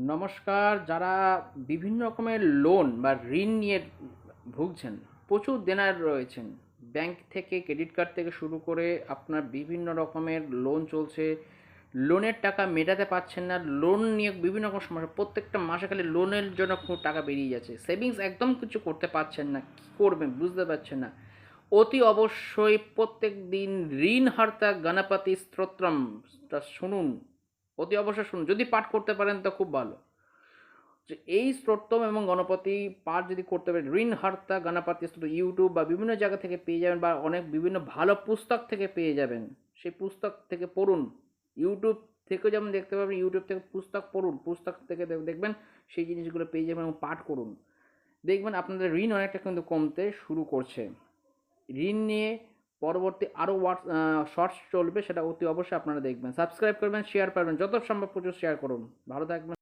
নমস্কার। যারা বিভিন্ন রকমের লোন বা ঋণ নিয়ে ভুগছেন, প্রচুর দেনার রয়েছেন, ব্যাংক থেকে ক্রেডিট কার্ড থেকে শুরু করে আপনার বিভিন্ন রকমের লোন চলছে, লোনের টাকা মেটাতে পারছেন না, লোন নিয়ে বিভিন্ন রকম সমস্যা, প্রত্যেকটা মাসে খালি লোনের জন্য খুব টাকা বেরিয়ে যাচ্ছে, সেভিংস একদম কিছু করতে পারছেন না, কী করবেন বুঝতে পারছেন না। অতি অবশ্যই প্রত্যেক দিন ঋণ হর্তা গণপতি স্তোত্রমটা শুনুন। অতি অবশ্যই শুনুন, যদি পাঠ করতে পারেন তো খুব ভালো। যে এই স্তোত্রম এবং গণপতি পাঠ যদি করতে পারেন, ঋণ হর্তা গণপতি স্তোত্র ইউটিউব বা বিভিন্ন জায়গা থেকে পেয়ে যাবেন, বা অনেক বিভিন্ন ভালো পুস্তক থেকে পেয়ে যাবেন। সেই পুস্তক থেকে পড়ুন। ইউটিউব থেকেও যেমন দেখতে পাবেন, ইউটিউব থেকে পুস্তক পড়ুন, পুস্তক থেকে দেখবেন সেই জিনিসগুলো পেয়ে যাবেন এবং পাঠ করুন। দেখবেন আপনাদের ঋণ অনেকটা কিন্তু কমতে শুরু করছে। ঋণ নিয়ে পরবর্তী আরও শর্টস চলবে, সেটা অতি অবশ্যই আপনারা দেখবেন। সাবস্ক্রাইব করবেন, শেয়ার করবেন, যত সম্ভব প্রচুর শেয়ার করুন। ভালো থাকবেন।